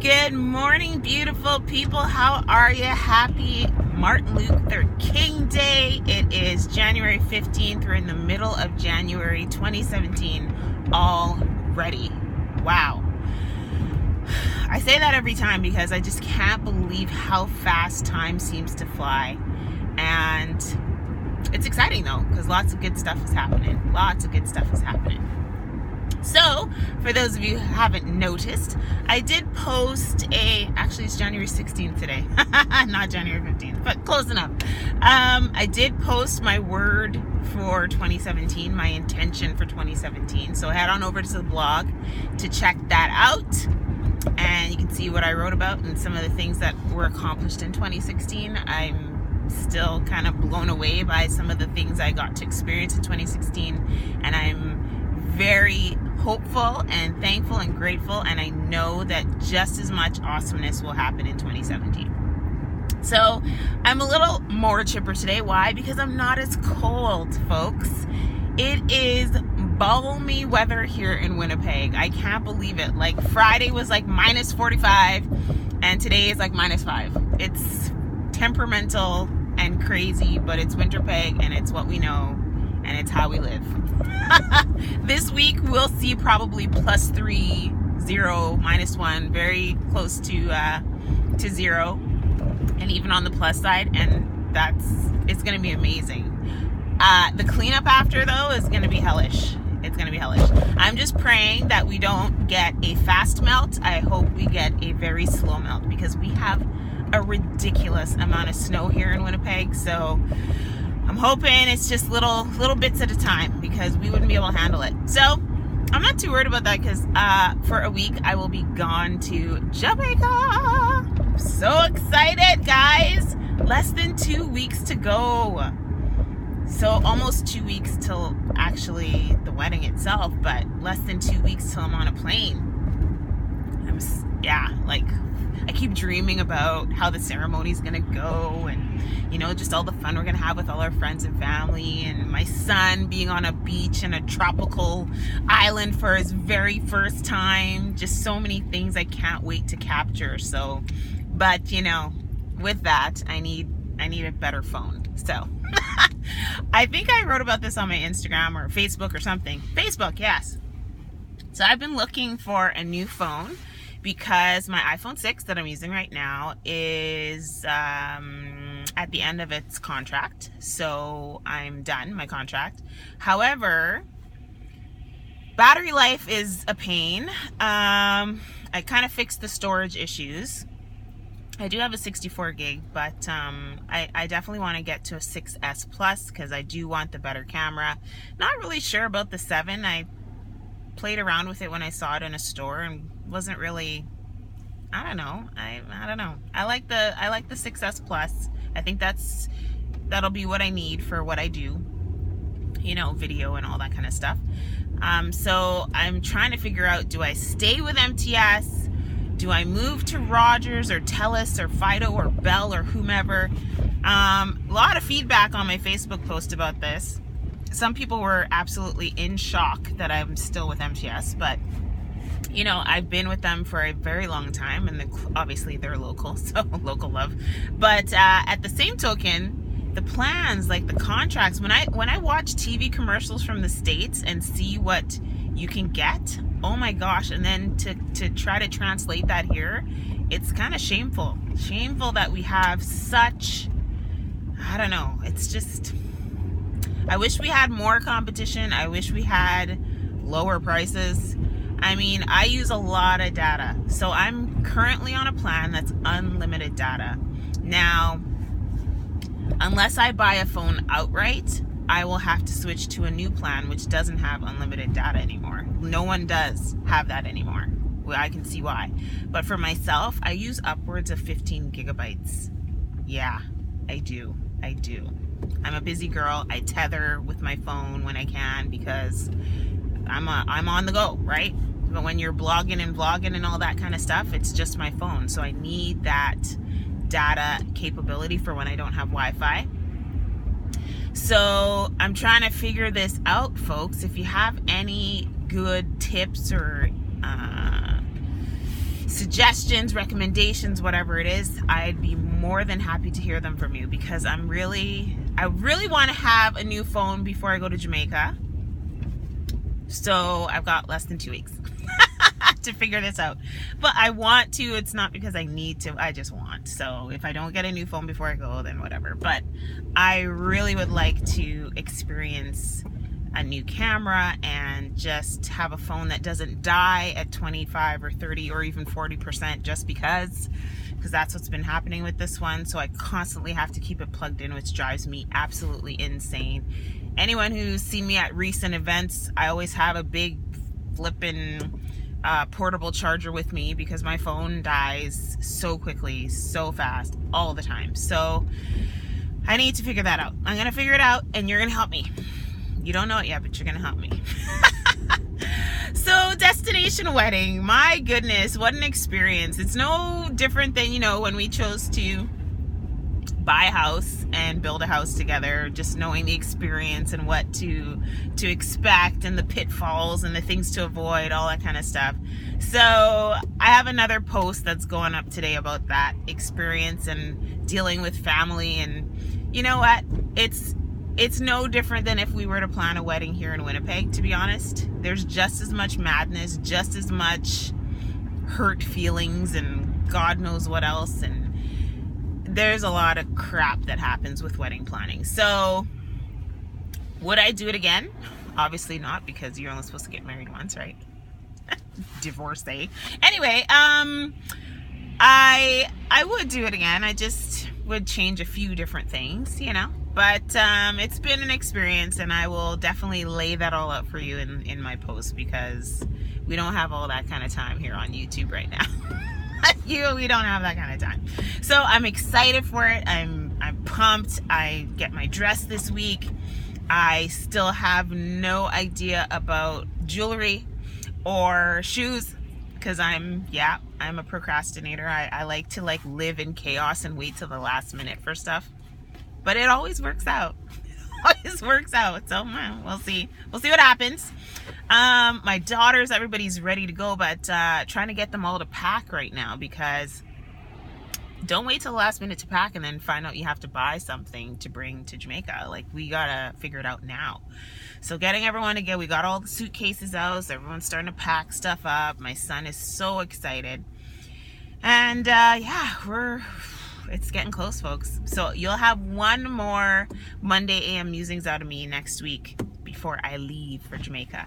Good morning, beautiful people. How are you? Happy Martin Luther King Day. It is January 15th. We're in the middle of January 2017 already. Wow. I say that every time because I just can't believe how fast time seems to fly. And it's exciting though, because lots of good stuff is happening. So, for those of you who haven't noticed, I did post actually it's January 16th today, not January 15th, but close enough. I did post my word for 2017, my intention for 2017. So head on over to the blog to check that out. And you can see what I wrote about and some of the things that were accomplished in 2016. I'm still kind of blown away by some of the things I got to experience in 2016. And I'm very hopeful and thankful and grateful, and I know that just as much awesomeness will happen in 2017. So I'm a little more chipper today. Why? Because I'm not as cold, folks. It is balmy weather here in Winnipeg. I can't believe it. Like Friday was like minus 45 and today is like minus 5. It's temperamental and crazy, but it's Winnipeg and it's what we know and it's how we live. This week we'll see probably +3, 0, -1, very close to 0, and even on the plus side, and it's going to be amazing. The cleanup after though is going to be hellish. It's going to be hellish. I'm just praying that we don't get a fast melt. I hope we get a very slow melt because we have a ridiculous amount of snow here in Winnipeg. So I'm hoping it's just little bits at a time because we wouldn't be able to handle it. So I'm not too worried about that because for a week I will be gone to Jamaica. I'm so excited, guys. Less than 2 weeks to go. So almost 2 weeks till actually the wedding itself, but less than 2 weeks till I'm on a plane. I keep dreaming about how the ceremony is going to go and, just all the fun we're going to have with all our friends and family and my son being on a beach in a tropical island for his very first time. Just so many things I can't wait to capture. So, but, with that, I need a better phone. So, I think I wrote about this on my Instagram or Facebook or something. Facebook, yes. So I've been looking for a new phone because my iPhone 6 that I'm using right now is at the end of its contract. So I'm done, my contract. However, battery life is a pain. I kind of fixed the storage issues. I do have a 64 gig, but I definitely want to get to a 6S Plus because I do want the better camera. Not really sure about the 7. I played around with it when I saw it in a store and wasn't really, I don't know. I don't know. I like the 6S Plus. I think that'll be what I need for what I do, video and all that kind of stuff. So I'm trying to figure out, do I stay with MTS? Do I move to Rogers or TELUS or Fido or Bell or whomever? A lot of feedback on my Facebook post about this. Some people were absolutely in shock that I'm still with MTS, but I've been with them for a very long time, and obviously they're local, so local love. But at the same token, the plans, like the contracts, when I watch TV commercials from the States and see what you can get, oh my gosh, and then to try to translate that here, it's kind of shameful that we have such, I don't know, it's just, I wish we had more competition. I wish we had lower prices. I mean, I use a lot of data, so I'm currently on a plan that's unlimited data. Now, unless I buy a phone outright, I will have to switch to a new plan which doesn't have unlimited data anymore. No one does have that anymore. Well, I can see why. But for myself, I use upwards of 15 gigabytes. Yeah, I do. I'm a busy girl. I tether with my phone when I can because I'm on the go, right? But when you're blogging and vlogging and all that kind of stuff, it's just my phone. So I need that data capability for when I don't have Wi-Fi. So I'm trying to figure this out, folks. If you have any good tips or suggestions, recommendations, whatever it is, I'd be more than happy to hear them from you, because I really want to have a new phone before I go to Jamaica. So I've got less than 2 weeks to figure this out. But I want to. It's not because I need to. I just want. So if I don't get a new phone before I go, then whatever. But I really would like to experience a new camera and just have a phone that doesn't die at 25 or 30 or even 40% just because that's what's been happening with this one. So I constantly have to keep it plugged in, which drives me absolutely insane. Anyone who's seen me at recent events, I always have a big flippin' portable charger with me because my phone dies so quickly, so fast, all the time. So I need to figure that out. I'm gonna figure it out, and you're gonna help me. You don't know it yet, but you're gonna help me. So, destination wedding, my goodness, what an experience. It's no different than, when we chose to buy a house and build a house together, just knowing the experience and what to expect and the pitfalls and the things to avoid, all that kind of stuff. So I have another post that's going up today about that experience and dealing with family. And you know what? It's no different than if we were to plan a wedding here in Winnipeg, to be honest. There's just as much madness, just as much hurt feelings, and God knows what else. And there's a lot of crap that happens with wedding planning. So would I do it again? Obviously not, because you're only supposed to get married once, right? Divorcee. Anyway, I would do it again. I just would change a few different things, But it's been an experience, and I will definitely lay that all out for you in my post, because we don't have all that kind of time here on YouTube right now. We don't have that kind of time. So I'm excited for it. I'm pumped. I get my dress this week. I still have no idea about jewelry or shoes, because I'm a procrastinator. I like to live in chaos and wait till the last minute for stuff. But it always works out. It always works out. So we'll see. We'll see what happens. My daughters, everybody's ready to go, but trying to get them all to pack right now, because don't wait till the last minute to pack and then find out you have to buy something to bring to Jamaica. We gotta figure it out now. So getting everyone together, we got all the suitcases out, so everyone's starting to pack stuff up. My son is so excited. And it's getting close, folks. So you'll have one more Monday AM musings out of me next week before I leave for Jamaica.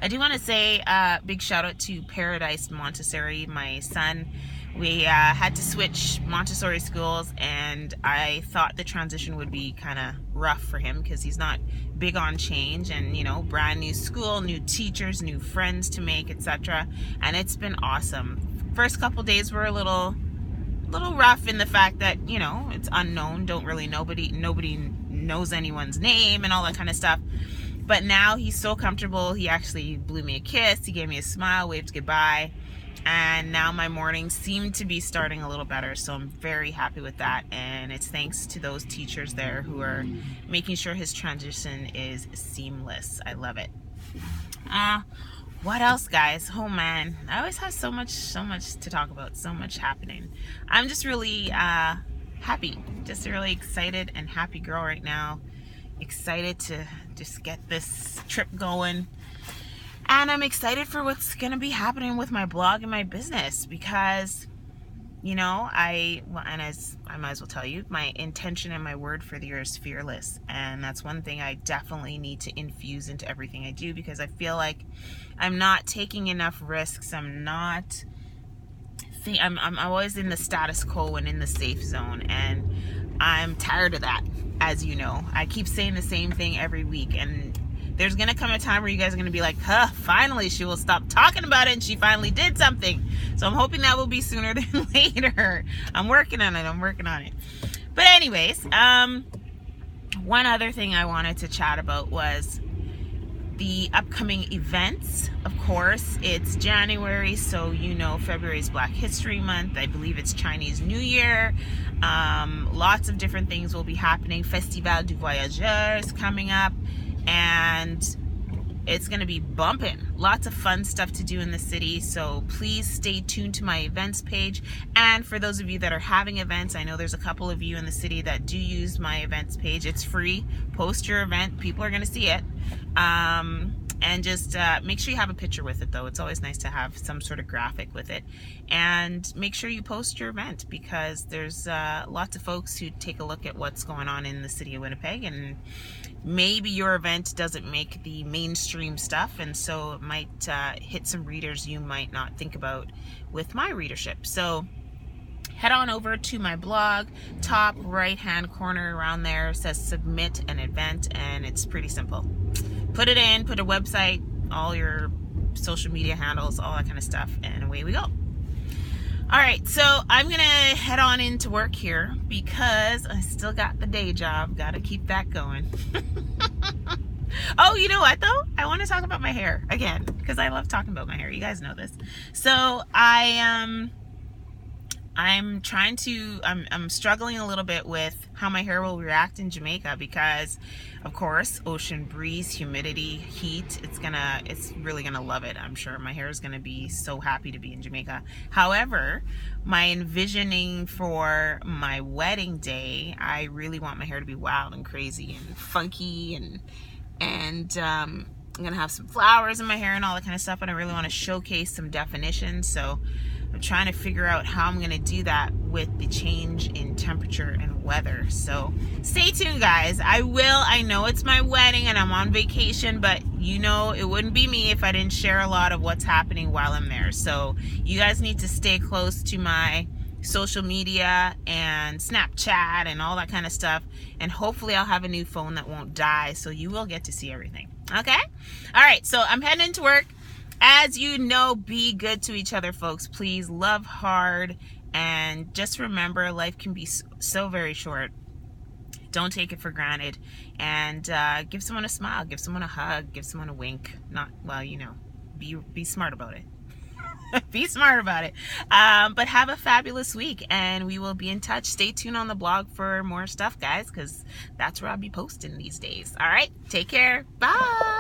I do want to say big shout out to Paradise Montessori, my son. We had to switch Montessori schools, and I thought the transition would be kind of rough for him because he's not big on change, and brand new school, new teachers, new friends to make, etc. And it's been awesome. First couple days were a little rough in the fact that it's unknown, nobody knows anyone's name and all that kind of stuff. But now he's so comfortable. He actually blew me a kiss, he gave me a smile, waved goodbye, and now my mornings seem to be starting a little better. So I'm very happy with that, and it's thanks to those teachers there who are making sure his transition is seamless. I love it. What else, guys? Oh man, I always have so much to talk about, so much happening. I'm just really happy, just a really excited and happy girl right now. Excited to just get this trip going, and I'm excited for what's gonna be happening with my blog and my business, because I might as well tell you, my intention and my word for the year is fearless. And that's one thing I definitely need to infuse into everything I do, because I feel like I'm not taking enough risks. I'm always in the status quo and in the safe zone, and I'm tired of that. As you know, I keep saying the same thing every week, and there's gonna come a time where you guys are gonna be like, finally she will stop talking about it, and she finally did something. So I'm hoping that will be sooner than later. I'm working on it. But anyways, one other thing I wanted to chat about was the upcoming events. Of course, it's January, so February is Black History Month. I believe it's Chinese New Year. Lots of different things will be happening. Festival du Voyageur is coming up, and it's gonna be bumping. lots of fun stuff to do in the city, so please stay tuned to my events page. And for those of you that are having events, I know there's a couple of you in the city that do use my events page. It's free. Post your event. People are going to see it. And just make sure you have a picture with it, though. It's always nice to have some sort of graphic with it. And make sure you post your event, because there's lots of folks who take a look at what's going on in the city of Winnipeg, and maybe your event doesn't make the mainstream stuff, and so it might hit some readers you might not think about with my readership. So head on over to my blog. Top right hand corner around there says submit an event, and it's pretty simple. Put it in, put a website, all your social media handles, all that kind of stuff, and away we go. All right, so I'm gonna head on into work here because I still got the day job. Gotta keep that going. Oh, you know what though? I want to talk about my hair again, because I love talking about my hair. You guys know this. So I'm struggling a little bit with how my hair will react in Jamaica, because of course, ocean breeze, humidity, heat, it's really gonna love it. I'm sure my hair is gonna be so happy to be in Jamaica. However, my envisioning for my wedding day, I really want my hair to be wild and crazy and funky, and I'm gonna have some flowers in my hair and all that kind of stuff, and I really want to showcase some definition. So I'm trying to figure out how I'm going to do that with the change in temperature and weather. So stay tuned, guys. I know it's my wedding and I'm on vacation, but you know it wouldn't be me if I didn't share a lot of what's happening while I'm there. So you guys need to stay close to my social media and Snapchat and all that kind of stuff, and hopefully I'll have a new phone that won't die, so you will get to see everything. Okay? All right, so I'm heading into work. As you know, be good to each other, folks. Please love hard, and just remember, life can be so very short. Don't take it for granted, and give someone a smile, give someone a hug, give someone a wink. Be smart about it. Be smart about it. But have a fabulous week, and we will be in touch. Stay tuned on the blog for more stuff, guys, because that's where I'll be posting these days. All right, take care. Bye.